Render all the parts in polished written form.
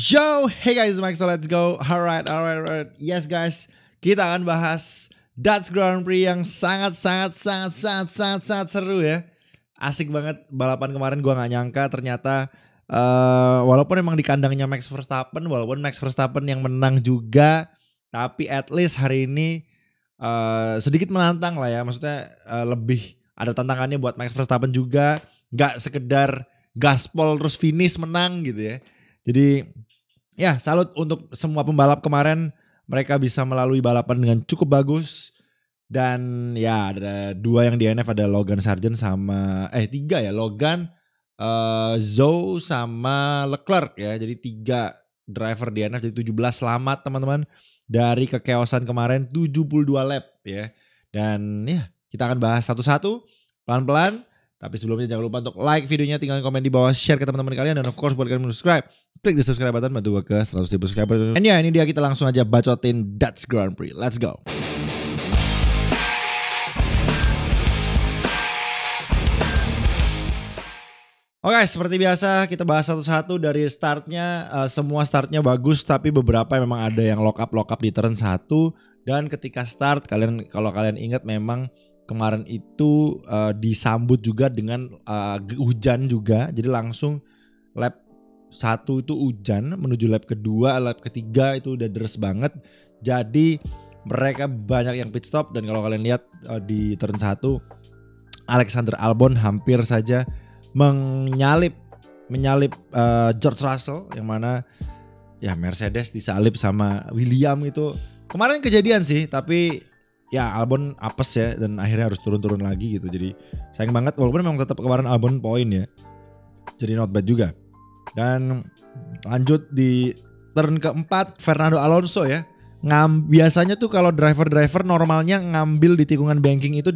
Yo, hey guys, Mike, so let's go. Alright. Yes guys, kita akan bahas Dutch Grand Prix yang sangat seru ya. Asik banget balapan kemarin, gue gak nyangka ternyata walaupun emang di kandangnya Max Verstappen, walaupun Max Verstappen yang menang juga, tapi at least hari ini sedikit menantang lah ya. Maksudnya lebih ada tantangannya buat Max Verstappen juga, gak sekedar gaspol terus finish menang gitu ya. Jadi ya salut untuk semua pembalap kemarin, mereka bisa melalui balapan dengan cukup bagus. Dan ya ada dua yang DNF, ada Logan Sargent sama tiga ya, Logan, Zhou sama Leclerc ya. Jadi 3 driver DNF, jadi 17. Selamat teman-teman dari kekeosan kemarin 72 lap ya. Dan ya kita akan bahas satu-satu pelan-pelan. Tapi sebelumnya jangan lupa untuk like videonya, tinggalkan komen di bawah, share ke teman-teman kalian, dan of course buat kalian subscribe, klik di subscribe button, bantu gue ke 100.000 subscriber. Dan ya ini dia, kita langsung aja bacotin Dutch Grand Prix. Let's go. Oke, seperti biasa kita bahas satu-satu dari startnya. Semua startnya bagus, tapi beberapa memang ada yang lock up di turn 1. Dan ketika start, kalau kalian ingat memang kemarin itu disambut juga dengan hujan juga. Jadi langsung lap 1 itu hujan, menuju lap kedua, lap ketiga itu udah deres banget. Jadi mereka banyak yang pit stop. Dan kalau kalian lihat di turn 1, Alexander Albon hampir saja menyalip George Russell, yang mana ya Mercedes disalip sama William. Itu kemarin kejadian sih, tapi ya Albon apes ya, dan akhirnya harus turun lagi gitu. Jadi sayang banget, walaupun memang tetap kemarin Albon poin ya, jadi not bad juga. Dan lanjut di turn keempat, Fernando Alonso ya. Biasanya tuh kalau driver normalnya ngambil di tikungan banking itu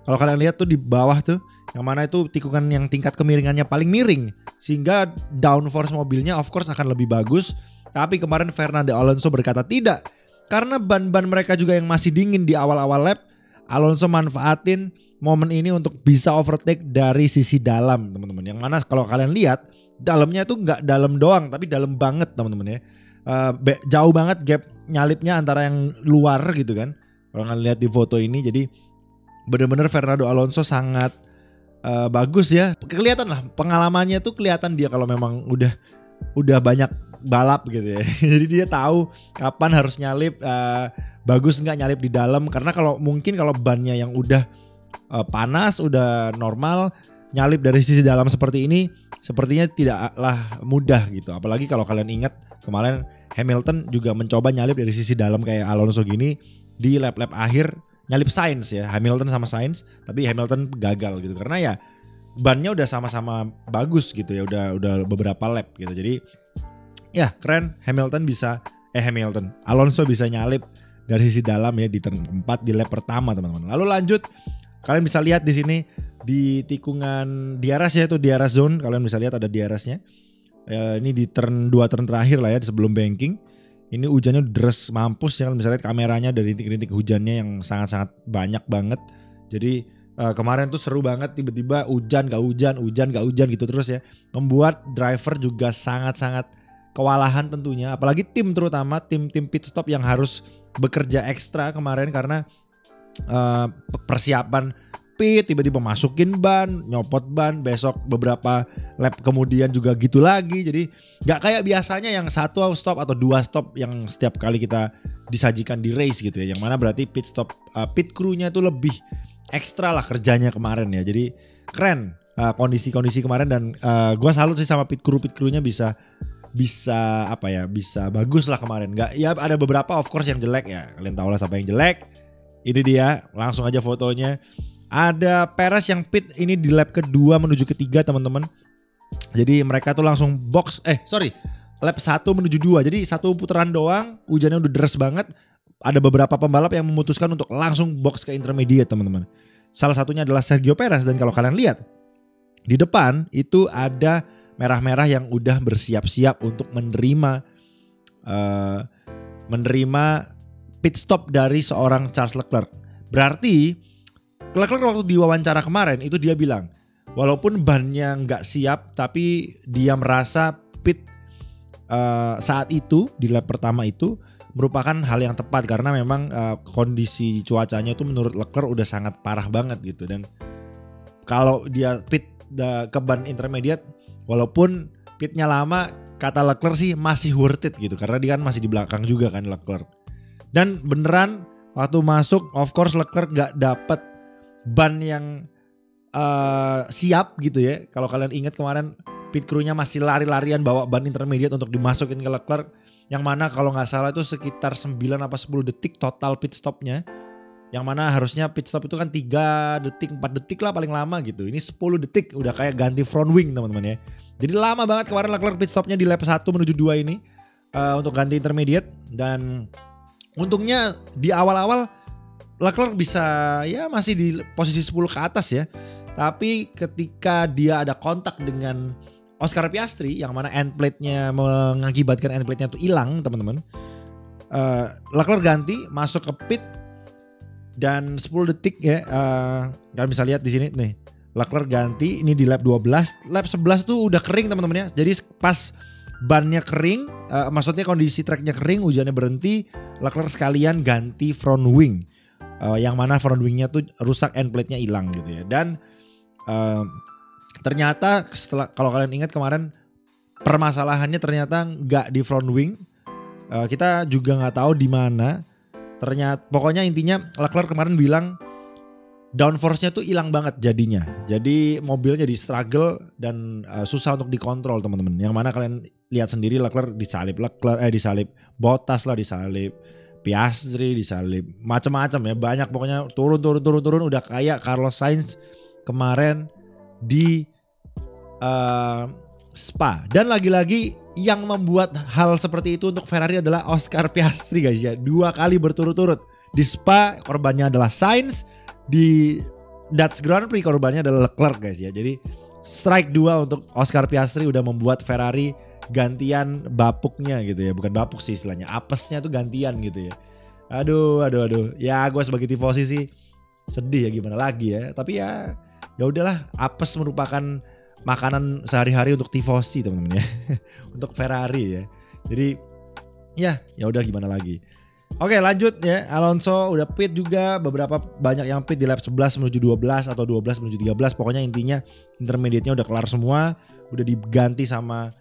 kalau kalian lihat tuh di bawah tuh, yang mana itu tikungan yang tingkat kemiringannya paling miring, sehingga downforce mobilnya of course akan lebih bagus. Tapi kemarin Fernando Alonso berkata tidak, karena ban mereka juga yang masih dingin di awal-awal lap. Alonso manfaatin momen ini untuk bisa overtake dari sisi dalam, teman-teman. Yang mana kalau kalian lihat, dalamnya itu nggak dalam doang, tapi dalam banget teman-teman ya. Jauh banget gap nyalipnya antara yang luar gitu kan, kalau kalian lihat di foto ini. Jadi benar-benar Fernando Alonso sangat bagus ya. Kelihatan lah pengalamannya tuh, kelihatan dia kalau memang udah banyak balap gitu ya. Jadi dia tahu kapan harus nyalip, bagus nggak nyalip di dalam. Karena kalau bannya yang udah panas, udah normal, nyalip dari sisi dalam seperti ini sepertinya tidaklah mudah gitu. Apalagi kalau kalian ingat kemarin Hamilton juga mencoba nyalip dari sisi dalam kayak Alonso gini di lap-lap akhir, nyalip Sainz ya, Hamilton sama Sainz, tapi Hamilton gagal gitu karena ya bannya udah sama-sama bagus gitu ya, udah beberapa lap gitu. Jadi ya keren, Alonso bisa nyalip dari sisi dalam ya di turn 4 di lap pertama teman-teman. Lalu lanjut, kalian bisa lihat di sini di tikungan DRS ya, itu DRS zone, kalian bisa lihat ada DRS-nya. Ini di turn 2 turn terakhir lah ya, sebelum banking. Ini hujannya deres mampus ya, kalian bisa lihat kameranya dari rintik-rintik hujannya yang sangat-sangat banyak banget. Jadi kemarin tuh seru banget, tiba-tiba hujan gak hujan gitu terus ya. Membuat driver juga sangat-sangat kewalahan tentunya, apalagi terutama tim pit stop yang harus bekerja ekstra kemarin karena persiapan pit, tiba-tiba masukin ban, nyopot ban, besok beberapa lap kemudian juga gitu lagi. Jadi gak kayak biasanya yang 1 stop atau 2 stop yang setiap kali kita disajikan di race gitu ya, yang mana berarti pit crew-nya itu lebih ekstra lah kerjanya kemarin ya. Jadi keren kondisi kemarin, dan gue salut sih sama pit crew-nya bisa bagus lah kemarin. Nggak ya, ada beberapa of course yang jelek ya, kalian tahu lah siapa yang jelek. Ini dia, langsung aja fotonya. Ada Perez yang pit ini di lap kedua menuju ketiga teman-teman. Jadi mereka tuh langsung lap 1 menuju 2. Jadi 1 putaran doang, hujannya udah deres banget. Ada beberapa pembalap yang memutuskan untuk langsung box ke intermediate teman-teman. Salah satunya adalah Sergio Perez. Dan kalau kalian lihat di depan itu ada merah-merah yang udah bersiap-siap untuk menerima pit stop dari seorang Charles Leclerc. Berarti Leclerc waktu diwawancara kemarin itu dia bilang, walaupun bannya nggak siap, tapi dia merasa pit saat itu di lap pertama itu merupakan hal yang tepat karena memang kondisi cuacanya itu menurut Leclerc udah sangat parah banget gitu. Dan kalau dia pit ke ban intermediate, walaupun pitnya lama, kata Leclerc sih masih worth it gitu karena dia kan masih di belakang juga kan Leclerc. Dan beneran waktu masuk, of course Leclerc gak dapet ban yang siap gitu ya. Kalau kalian ingat kemarin pit crew-nya masih lari-larian bawa ban intermediate untuk dimasukin ke Leclerc, yang mana kalau gak salah itu sekitar 9 apa 10 detik total pit stopnya. Yang mana harusnya pit stop itu kan 3 detik 4 detik lah paling lama gitu. Ini 10 detik udah kayak ganti front wing teman-teman ya. Jadi lama banget kemarin Leclerc pit stopnya di lap 1 menuju 2 ini untuk ganti intermediate. Dan untungnya di awal-awal Leclerc bisa ya masih di posisi 10 ke atas ya. Tapi ketika dia ada kontak dengan Oscar Piastri yang mana end plate-nya mengakibatkan end plate-nya itu hilang teman-teman. Leclerc ganti masuk ke pit dan 10 detik ya. Kalian bisa lihat di sini nih. Leclerc ganti ini di lap 12, lap 11 tuh udah kering teman-teman ya. Jadi pas bannya kering, maksudnya kondisi tracknya kering, hujannya berhenti, Leclerc sekalian ganti front wing. Yang mana front wingnya tuh rusak, end plate-nya hilang gitu ya. Dan ternyata setelah, kalau kalian ingat kemarin permasalahannya ternyata nggak di front wing. Kita juga nggak tahu di mana. Ternyata pokoknya intinya Leclerc kemarin bilang downforce-nya tuh hilang banget jadinya. Jadi mobilnya di struggle dan susah untuk dikontrol teman-teman. Yang mana kalian lihat sendiri Leclerc disalip Bottas lah, disalip Piastri, disalip macam-macam ya, banyak pokoknya turun udah kayak Carlos Sainz kemarin di Spa. Dan lagi-lagi yang membuat hal seperti itu untuk Ferrari adalah Oscar Piastri guys ya. 2 kali berturut-turut. Di Spa korbannya adalah Sainz, di Dutch Grand Prix korbannya adalah Leclerc guys ya. Jadi strike 2 untuk Oscar Piastri udah membuat Ferrari gantian bapuknya gitu ya. Bukan bapuk sih istilahnya, apesnya tuh gantian gitu ya. Aduh. Ya gue sebagai tifosi sih sedih ya, gimana lagi ya. Tapi ya udahlah, apes merupakan makanan sehari-hari untuk tifosi teman-teman ya. Untuk Ferrari ya. Jadi ya udah gimana lagi. Oke lanjut ya, Alonso udah pit juga, beberapa banyak yang pit di lap 11 menuju 12 atau 12 menuju 13. Pokoknya intinya intermediate-nya udah kelar semua, udah diganti sama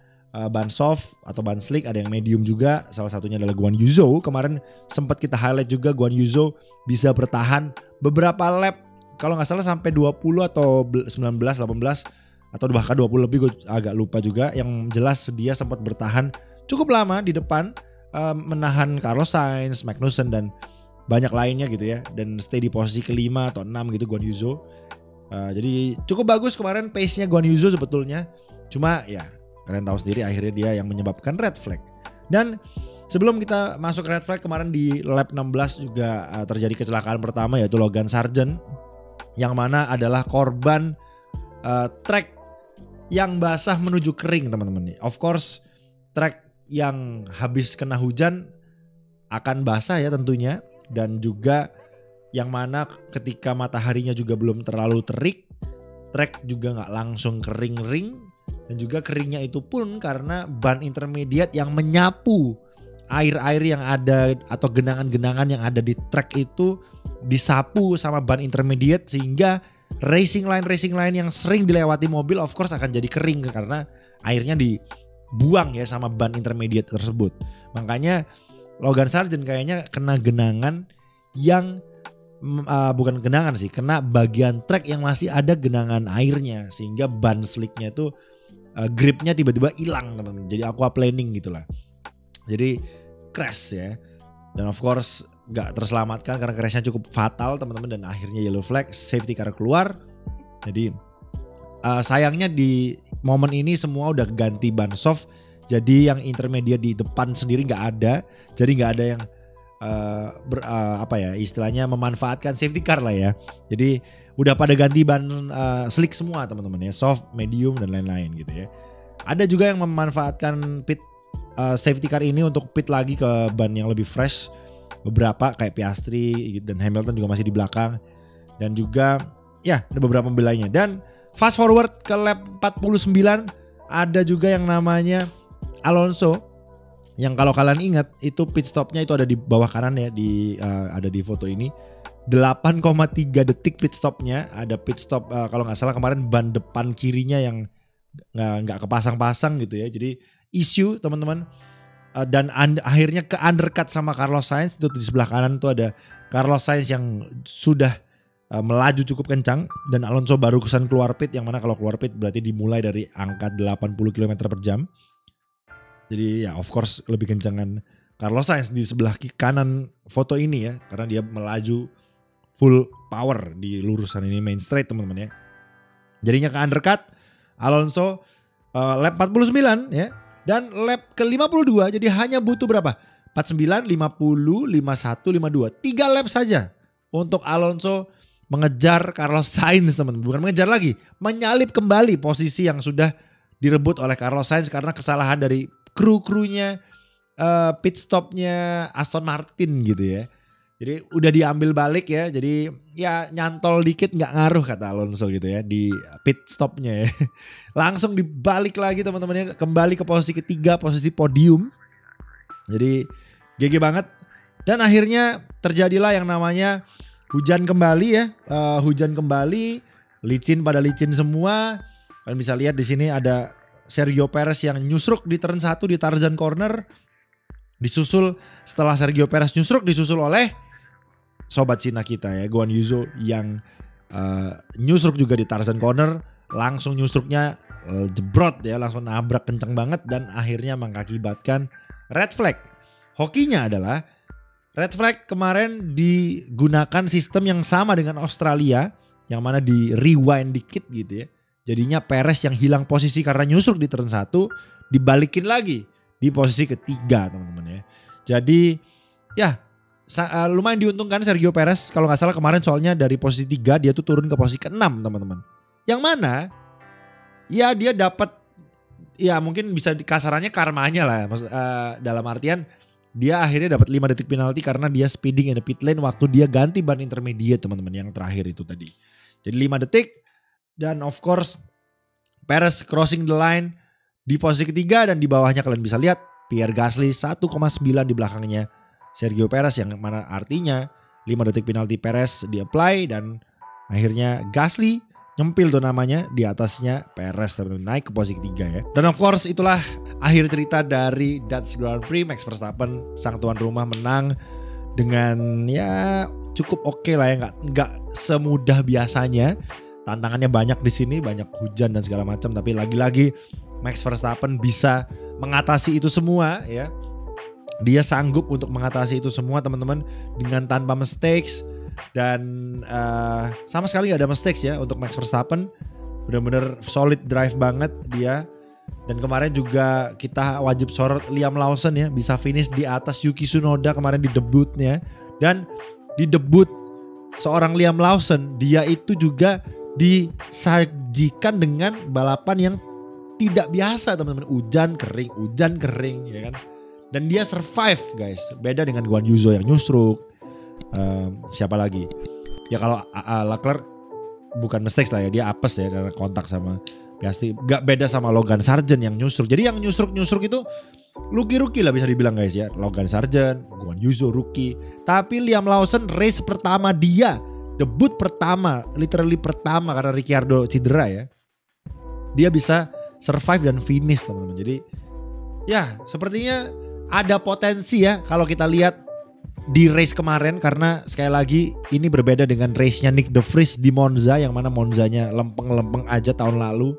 ban soft atau ban slick, ada yang medium juga. Salah satunya adalah Guan Yu Zhou. Kemarin sempat kita highlight juga Guan Yu Zhou bisa bertahan beberapa lap, kalau nggak salah sampai 20 atau 19, 18 atau bahkan 20 lebih, gue agak lupa juga. Yang jelas dia sempat bertahan cukup lama di depan, menahan Carlos Sainz, Magnussen dan banyak lainnya gitu ya. Dan stay di posisi kelima atau 6 gitu Guan Yu Zhou. Jadi cukup bagus kemarin pace-nya Guan Yu Zhou sebetulnya. Cuma ya kalian tahu sendiri akhirnya dia yang menyebabkan red flag. Dan sebelum kita masuk red flag, kemarin di lap 16 juga terjadi kecelakaan pertama, yaitu Logan Sargent, yang mana adalah korban track yang basah menuju kering teman-teman. Of course track yang habis kena hujan akan basah ya tentunya. Dan juga yang mana ketika mataharinya juga belum terlalu terik, track juga gak langsung kering-ring. Dan juga keringnya itu pun karena ban intermediate yang menyapu air-air yang ada atau genangan-genangan yang ada di track itu disapu sama ban intermediate, sehingga racing line yang sering dilewati mobil of course akan jadi kering karena airnya dibuang ya sama ban intermediate tersebut. Makanya Logan Sargent kayaknya kena genangan yang bukan genangan sih, kena bagian track yang masih ada genangan airnya, sehingga ban slicknya tuh gripnya tiba-tiba hilang teman-teman. Jadi aquaplaning gitulah. Jadi crash ya. Dan of course gak terselamatkan karena crashnya cukup fatal teman-teman. Dan akhirnya yellow flag, safety car keluar. Jadi sayangnya di momen ini semua udah ganti ban soft. Jadi yang intermediate di depan sendiri gak ada. Jadi gak ada yang istilahnya memanfaatkan safety car lah ya. Jadi udah pada ganti ban slick semua teman-teman ya, soft, medium dan lain-lain gitu ya. Ada juga yang memanfaatkan pit safety car ini untuk pit lagi ke ban yang lebih fresh. Beberapa kayak Piastri dan Hamilton juga masih di belakang. Dan juga ya ada beberapa mobil lainnya. Dan fast forward ke lap 49 ada juga yang namanya Alonso Yang kalau kalian ingat itu pit stopnya itu ada di bawah kanan ya, ada di foto ini. 8,3 detik pit stopnya. Ada pit stop kalau nggak salah kemarin ban depan kirinya yang nggak kepasang-pasang gitu ya. Jadi isu teman-teman. Dan akhirnya ke undercut sama Carlos Sainz. Itu di sebelah kanan tuh ada Carlos Sainz yang sudah melaju cukup kencang. Dan Alonso baru kesan keluar pit. Yang mana kalau keluar pit berarti dimulai dari angka 80 km per jam. Jadi ya of course lebih kencangan Carlos Sainz di sebelah kanan foto ini ya. Karena dia melaju full power di lurusan ini, main straight teman-teman ya. Jadinya ke undercut Alonso lap 49 ya. Dan lap ke 52 jadi hanya butuh berapa? 49, 50, 51, 52. 3 lap saja untuk Alonso mengejar Carlos Sainz teman-teman. Bukan mengejar lagi, menyalip kembali posisi yang sudah direbut oleh Carlos Sainz karena kesalahan dari kru-krunya pit stopnya Aston Martin gitu ya. Jadi udah diambil balik ya. Jadi ya nyantol dikit gak ngaruh kata Alonso gitu ya di pit stopnya ya. Langsung dibalik lagi teman-teman. Kembali ke posisi ketiga, posisi podium. Jadi GG banget. Dan akhirnya terjadilah yang namanya hujan kembali ya. Hujan kembali. Licin pada licin semua. Kalian bisa lihat di sini ada Sergio Perez yang nyusruk di turn 1 di Tarzan Corner. Disusul setelah Sergio Perez nyusruk disusul oleh sobat Cina kita ya, Guan Yuzo yang nyusruk juga di Tarzan Corner. Langsung nyusruknya jebrot ya, langsung nabrak kenceng banget dan akhirnya mengakibatkan red flag. Hokinya adalah red flag kemarin digunakan sistem yang sama dengan Australia, yang mana di rewind dikit gitu ya. Jadinya Perez yang hilang posisi karena nyusruk di turn 1 dibalikin lagi di posisi ketiga teman-teman ya. Jadi ya lumayan diuntungkan Sergio Perez. Kalau gak salah kemarin soalnya dari posisi 3 dia tuh turun ke posisi ke-6 teman-teman. Yang mana ya dia dapat ya mungkin bisa kasarannya karmanya lah. Dalam artian dia akhirnya dapat 5 detik penalti karena dia speeding in the pit lane waktu dia ganti ban intermediate teman-teman yang terakhir itu tadi. Jadi 5 detik. Dan of course Perez crossing the line di posisi ketiga dan di bawahnya kalian bisa lihat Pierre Gasly 1,9 di belakangnya Sergio Perez, yang mana artinya 5 detik penalti Perez di apply dan akhirnya Gasly nyempil tuh namanya di atasnya Perez naik ke posisi ketiga ya. Dan of course itulah akhir cerita dari Dutch Grand Prix. Max Verstappen sang tuan rumah menang dengan ya cukup oke lah ya, nggak semudah biasanya. Tantangannya banyak di sini, banyak hujan dan segala macam, tapi lagi-lagi Max Verstappen bisa mengatasi itu semua ya. Dia sanggup untuk mengatasi itu semua teman-teman dengan tanpa mistakes dan sama sekali gak ada mistakes ya untuk Max Verstappen. Benar-benar solid drive banget dia. Dan kemarin juga kita wajib sorot Liam Lawson ya, bisa finish di atas Yuki Tsunoda kemarin di debutnya. Dan di debut seorang Liam Lawson, dia itu juga disajikan dengan balapan yang tidak biasa teman-teman. Hujan kering ya kan. Dan dia survive guys. Beda dengan Guan Yuzo yang nyusruk. Siapa lagi? Ya kalau Leclerc bukan mistakes lah ya, dia apes ya karena kontak sama Piastri. Gak beda sama Logan Sargent yang nyusruk. Jadi yang nyusruk itu rookie lah bisa dibilang guys ya. Logan Sargent, Guan Yuzo rookie. Tapi Liam Lawson race pertama dia, debut pertama, literally pertama karena Ricciardo cedera ya. Dia bisa survive dan finish teman-teman. Jadi ya sepertinya ada potensi ya kalau kita lihat di race kemarin. Karena sekali lagi ini berbeda dengan race-nya Nick De Vries di Monza, yang mana Monzanya lempeng-lempeng aja tahun lalu.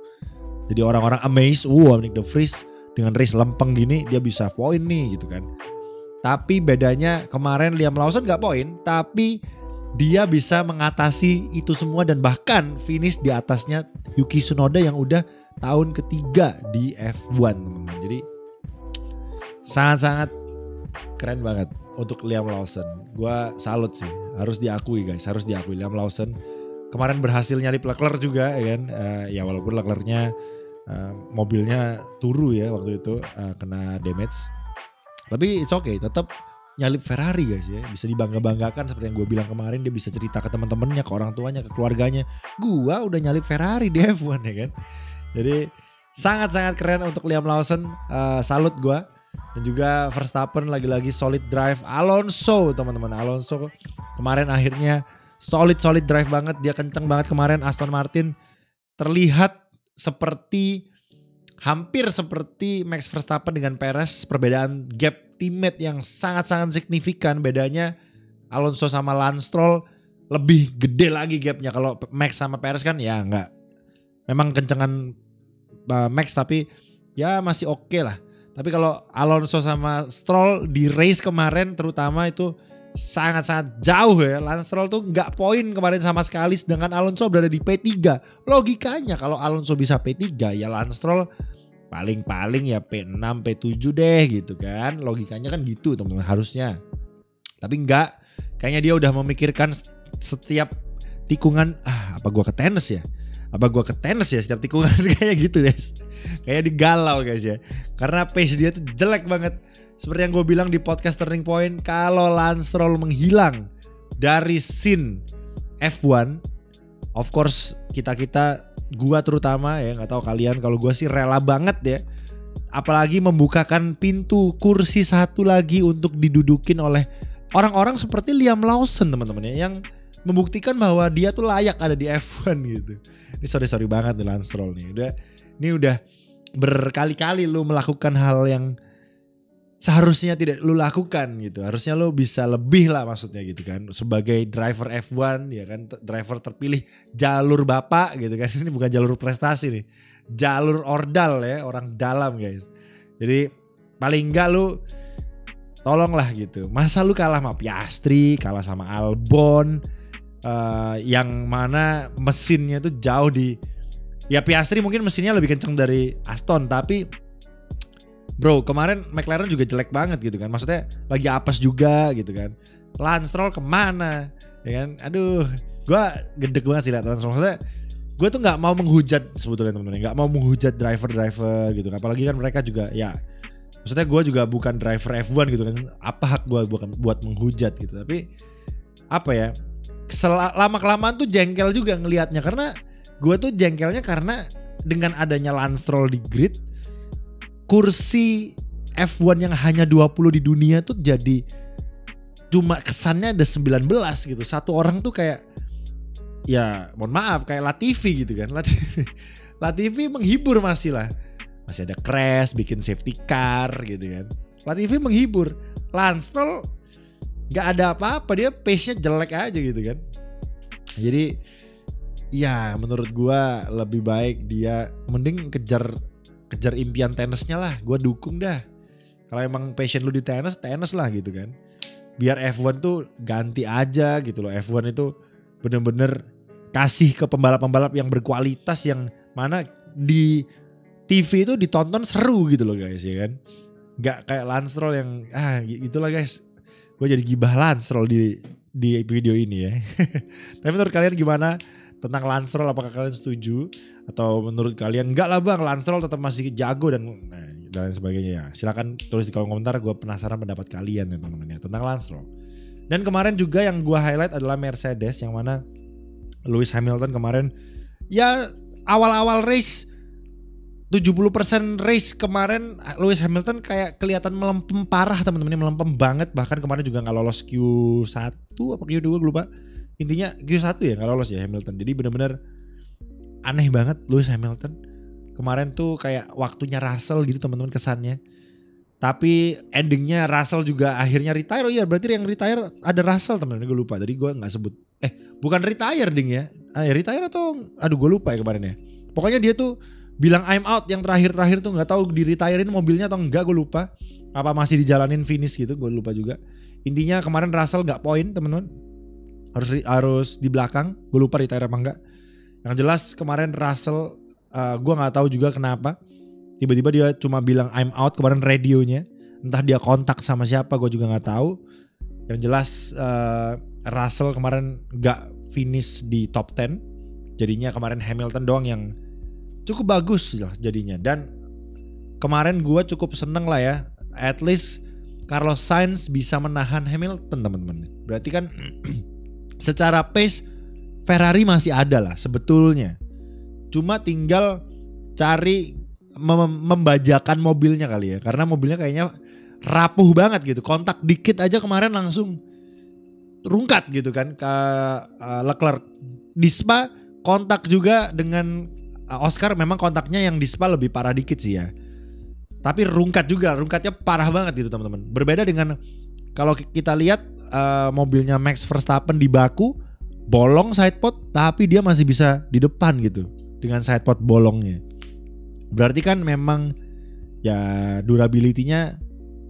Jadi orang-orang amazed, Nick De Vries dengan race lempeng gini dia bisa poin nih gitu kan. Tapi bedanya kemarin Liam Lawson gak poin, tapi dia bisa mengatasi itu semua dan bahkan finish di atasnya Yuki Tsunoda yang udah tahun ketiga di F1 teman-teman. Jadi sangat-sangat keren banget untuk Liam Lawson. Gua salut sih, harus diakui guys, harus diakui Liam Lawson kemarin berhasil nyalip Leclerc juga ya kan. Ya walaupun Leclercnya mobilnya turu ya waktu itu, kena damage. Tapi it's okay, tetap nyalip Ferrari guys ya. Bisa dibangga-banggakan seperti yang gue bilang kemarin. Dia bisa cerita ke teman-temannya, ke orang tuanya, ke keluarganya. Gua udah nyalip Ferrari di F1 ya kan. Jadi sangat-sangat keren untuk Liam Lawson. Salut gue. Dan juga Verstappen lagi-lagi solid drive. Alonso teman-teman, Alonso kemarin akhirnya solid drive banget. Dia kenceng banget kemarin. Aston Martin terlihat hampir seperti Max Verstappen dengan Perez. Perbedaan gap teammate yang sangat-sangat signifikan. Bedanya Alonso sama Lance Stroll lebih gede lagi gapnya. Kalau Max sama Perez kan ya enggak. Memang kencengan Max tapi ya masih oke lah. Tapi kalau Alonso sama Stroll di race kemarin terutama itu sangat-sangat jauh ya. Lance Stroll tuh gak poin kemarin sama sekali sedangkan Alonso berada di P3. Logikanya kalau Alonso bisa P3 ya Lance Stroll paling ya P6, P7 deh gitu kan. Logikanya kan gitu teman-teman harusnya. Tapi enggak, kayaknya dia udah memikirkan setiap tikungan, apa gua ke tenis ya? Setiap tikungan kayak gitu guys. Kayak digalau guys ya. Karena pace dia tuh jelek banget. Seperti yang gue bilang di podcast Turning Point, kalau Lance Stroll menghilang dari scene F1, of course gua terutama ya, nggak tahu kalian, kalau gua sih rela banget ya. Apalagi membukakan pintu kursi satu lagi untuk didudukin oleh orang-orang seperti Liam Lawson teman-teman ya, yang membuktikan bahwa dia tuh layak ada di F1 gitu. Ini sorry banget nih Lance Stroll nih. Ini udah berkali-kali lu melakukan hal yang seharusnya tidak lu lakukan gitu. Harusnya lu bisa lebih lah maksudnya gitu kan. Sebagai driver F1 ya kan, driver terpilih jalur bapak gitu kan. Ini bukan jalur prestasi nih. Jalur ordal ya, orang dalam guys. Jadi paling enggak lu tolonglah gitu. Masa lu kalah sama Piastri, kalah sama Albon, yang mana mesinnya tuh jauh ya Piastri mungkin mesinnya lebih kenceng dari Aston, tapi bro kemarin McLaren juga jelek banget gitu kan, maksudnya lagi apes juga gitu kan. Lance Stroll kemana ya kan, aduh gue gedek banget sih liat Lance Stroll. Maksudnya gue tuh gak mau menghujat sebetulnya temen-temen, gak mau menghujat driver gitu, apalagi kan mereka juga ya, maksudnya gue juga bukan driver F1 gitu kan, apa hak gue buat menghujat gitu. Tapi apa ya, lama-kelamaan tuh jengkel juga ngelihatnya, karena gue tuh jengkelnya karena dengan adanya Lance Stroll di grid, kursi F1 yang hanya 20 di dunia tuh jadi cuma kesannya ada 19 gitu. Satu orang tuh kayak, ya mohon maaf, kayak Latifi gitu kan. Latifi menghibur masih ada crash, bikin safety car gitu kan. Latifi menghibur. Lance Stroll gak ada apa-apa, dia pace-nya jelek aja gitu kan. Jadi ya menurut gua lebih baik dia mending kejar impian tenisnya lah. Gua dukung dah. Kalau emang passion lu di tenis lah gitu kan. Biar F1 tuh ganti aja gitu loh. F1 itu bener-bener kasih ke pembalap-pembalap yang berkualitas, yang mana di TV itu ditonton seru gitu loh guys ya kan. Gak kayak Lance Stroll yang gitulah guys. Gue jadi gibah Lance Stroll di video ini ya. Tapi menurut kalian gimana tentang Lance Stroll? Apakah kalian setuju? Atau menurut kalian enggak lah bang, Lance Stroll tetap masih jago dan sebagainya ya. Silakan tulis di kolom komentar, gue penasaran pendapat kalian ya teman-teman ya tentang Lance Stroll. Dan kemarin juga yang gue highlight adalah Mercedes, yang mana Lewis Hamilton kemarin ya awal-awal race 70% race kemarin Lewis Hamilton kayak kelihatan melempem parah teman-teman, melempem banget. Bahkan kemarin juga gak lolos Q1 apa Q2 gue lupa. Intinya Q1 ya gak lolos ya Hamilton. Jadi benar-benar aneh banget Lewis Hamilton. Kemarin tuh kayak waktunya Russell gitu teman-teman kesannya. Tapi endingnya Russell juga akhirnya retire. Oh iya berarti yang retire ada Russell teman-teman, gue lupa. Tadi gue gak sebut. Bukan retire ding ya. Retire atau gue lupa ya kemarin ya. Pokoknya dia tuh bilang I'm out yang terakhir tuh, nggak tahu di retirein mobilnya atau enggak, gue lupa. Apa masih dijalanin finish gitu, gue lupa juga. Intinya kemarin Russell nggak poin teman-teman, harus di belakang, gue lupa retire apa enggak. Yang jelas kemarin Russell gue nggak tahu juga kenapa tiba-tiba dia cuma bilang I'm out kemarin radionya, entah dia kontak sama siapa gue juga nggak tahu. Yang jelas Russell kemarin nggak finish di top 10, jadinya kemarin Hamilton doang yang cukup bagus lah jadinya. Dan kemarin gue cukup seneng lah ya, at least Carlos Sainz bisa menahan Hamilton teman-teman. Berarti kan secara pace Ferrari masih ada lah sebetulnya. Cuma tinggal cari membajakan mobilnya kali ya, karena mobilnya kayaknya rapuh banget gitu. Kontak dikit aja kemarin langsung rungkat gitu kan ke Leclerc. Di Spa kontak juga dengan Oscar, memang kontaknya yang di Spa lebih parah dikit sih ya. Tapi rungkat juga, rungkatnya parah banget gitu teman-teman. Berbeda dengan kalau kita lihat mobilnya Max Verstappen di Baku, bolong sidepod tapi dia masih bisa di depan gitu dengan sidepod bolongnya. Berarti kan memang ya durability-nya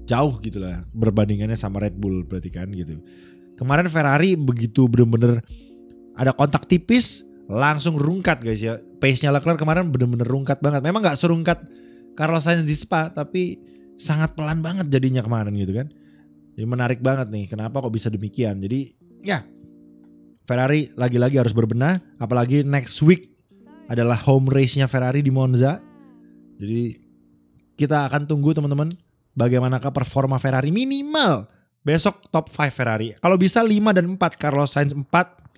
jauh gitu lah berbandingannya sama Red Bull berarti kan gitu. Kemarin Ferrari begitu bener-bener ada kontak tipis langsung rungkat guys ya. Pace-nya Leclerc kemarin bener-bener rungkat banget. Memang gak serungkat Carlos Sainz di Spa, tapi sangat pelan banget jadinya kemarin gitu kan. Jadi menarik banget nih kenapa kok bisa demikian. Jadi ya Ferrari lagi-lagi harus berbenah. Apalagi next week adalah home race-nya Ferrari di Monza. Jadi kita akan tunggu teman-teman bagaimanakah performa Ferrari minimal besok top 5 Ferrari. Kalau bisa 5 dan 4, Carlos Sainz 4,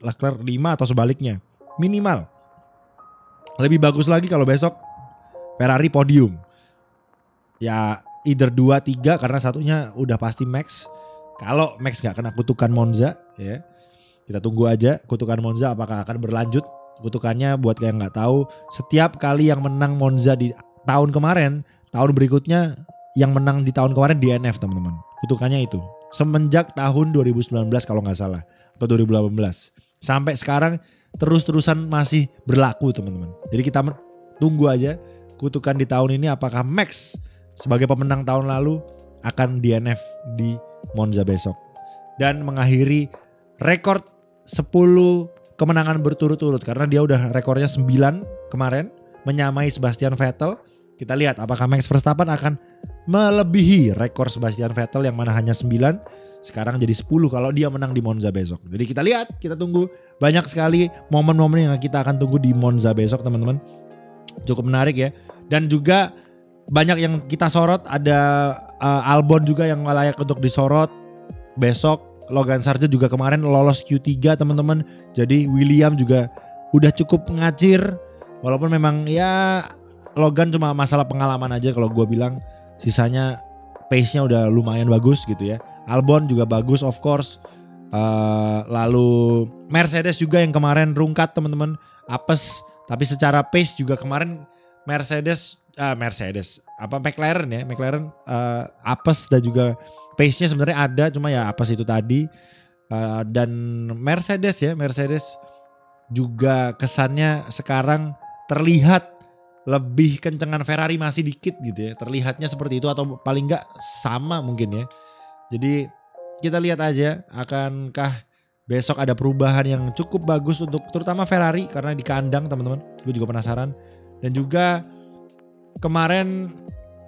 Leclerc 5 atau sebaliknya. Minimal. Lebih bagus lagi kalau besok Ferrari podium. Ya either 2, 3 karena satunya udah pasti Max. Kalau Max gak kena kutukan Monza ya. Kita tunggu aja kutukan Monza apakah akan berlanjut. Kutukannya buat yang gak tahu, setiap kali yang menang Monza di tahun kemarin, tahun berikutnya yang menang di tahun kemarin DNF teman-teman. Kutukannya itu. Semenjak tahun 2019 kalau gak salah. Atau 2018. Sampai sekarang terus-terusan masih berlaku teman-teman. Jadi kita tunggu aja kutukan di tahun ini apakah Max sebagai pemenang tahun lalu akan DNF di Monza besok. Dan mengakhiri rekor 10 kemenangan berturut-turut. Karena dia udah rekornya 9 kemarin. Menyamai Sebastian Vettel. Kita lihat apakah Max Verstappen akan melebihi rekor Sebastian Vettel yang mana hanya 9. Sekarang jadi 10 kalau dia menang di Monza besok. Jadi kita lihat, kita tunggu. Banyak sekali momen-momen yang kita akan tunggu di Monza besok teman-teman. Cukup menarik ya. Dan juga banyak yang kita sorot. Ada Albon juga yang layak untuk disorot besok. Logan Sargent juga kemarin lolos Q3 teman-teman. Jadi William juga udah cukup ngacir. Walaupun memang ya Logan cuma masalah pengalaman aja kalau gue bilang. Sisanya pace-nya udah lumayan bagus gitu ya. Albon juga bagus of course. Lalu Mercedes juga yang kemarin rungkat teman-teman. Apes. Tapi secara pace juga kemarin McLaren ya. McLaren apes dan juga pace-nya sebenarnya ada. Cuma ya apes itu tadi. Dan Mercedes juga kesannya sekarang terlihat lebih kencengan Ferrari masih dikit gitu ya. Terlihatnya seperti itu atau paling enggak sama mungkin ya. Jadi kita lihat aja akankah besok ada perubahan yang cukup bagus untuk terutama Ferrari karena di kandang teman-teman. Gue juga penasaran. Dan juga kemarin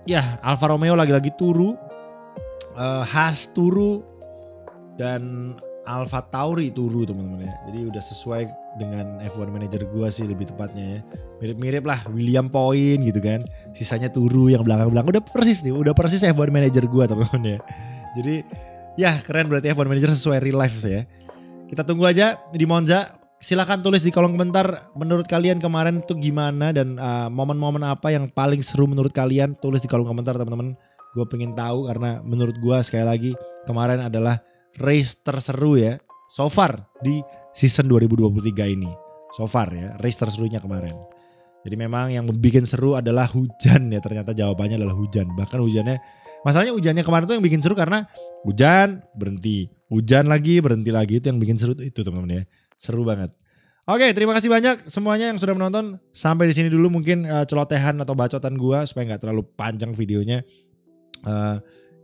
ya Alfa Romeo lagi-lagi turu. Haas turu dan Alfa Tauri turu teman-teman ya. Jadi udah sesuai dengan F1 manager gue sih lebih tepatnya ya. Mirip-mirip lah William Point gitu kan. Sisanya turu yang belakang-belakang. Udah persis F1 manager gue teman-teman ya. Jadi ya keren berarti F1 manager sesuai real life ya. Kita tunggu aja di Monza. Silakan tulis di kolom komentar menurut kalian kemarin tuh gimana. Dan momen-momen apa yang paling seru menurut kalian. Tulis di kolom komentar teman-teman. Gue pengen tahu karena menurut gue sekali lagi kemarin adalah race terseru ya. So far di season 2023 ini. So far ya race terserunya kemarin. Jadi memang yang bikin seru adalah hujan ya. Ternyata jawabannya adalah hujan. Bahkan hujannya, masalahnya hujannya kemarin tuh yang bikin seru karena hujan berhenti. Hujan lagi berhenti lagi, itu yang bikin seru itu teman-teman ya. Seru banget. Oke, terima kasih banyak semuanya yang sudah menonton. Sampai di sini dulu mungkin celotehan atau bacotan gua supaya nggak terlalu panjang videonya.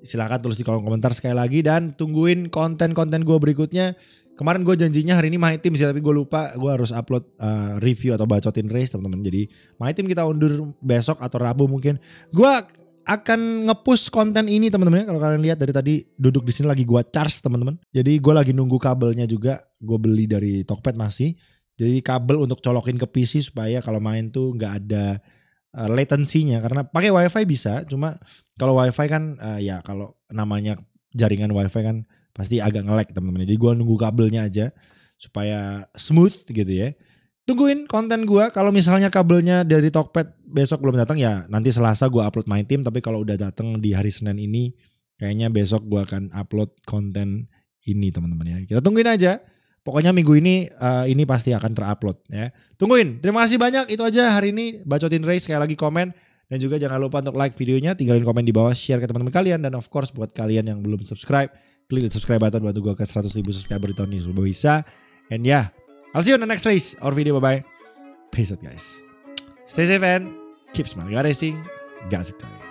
Silakan tulis di kolom komentar sekali lagi dan tungguin konten-konten gua berikutnya. Kemarin gue janjinya hari ini My Team sih tapi gue lupa gue harus upload review atau bacotin race teman-teman. Jadi My Team kita undur besok atau Rabu mungkin. Gue akan nge-push konten ini teman-teman. Kalau kalian lihat dari tadi duduk di sini lagi gue charge teman-teman. Jadi gue lagi nunggu kabelnya juga. Gue beli dari Tokped masih. Jadi kabel untuk colokin ke PC supaya kalau main tuh nggak ada latency-nya. Karena pakai WiFi bisa. Cuma kalau WiFi kan ya kalau namanya jaringan WiFi kan pasti agak nge-lag teman-teman. Jadi gue nunggu kabelnya aja supaya smooth gitu ya. Tungguin konten gue. Kalau misalnya kabelnya dari Tokped besok belum datang ya nanti Selasa gue upload My Team. Tapi kalau udah datang di hari Senin ini kayaknya besok gue akan upload konten ini teman-teman ya. Kita tungguin aja. Pokoknya minggu ini pasti akan terupload ya. Tungguin. Terima kasih banyak. Itu aja hari ini Bacotin Race. Sekali lagi komen. Dan juga jangan lupa untuk like videonya. Tinggalin komen di bawah. Share ke teman-teman kalian. Dan of course buat kalian yang belum subscribe, klik di subscribe button. Bantu gue ke 100.000 subscriber di tahun ini. Sudah bisa. And yeah, I'll see you on the next race or video. Bye-bye. Peace out guys. Stay safe and keep smiling. God racing. Gas it.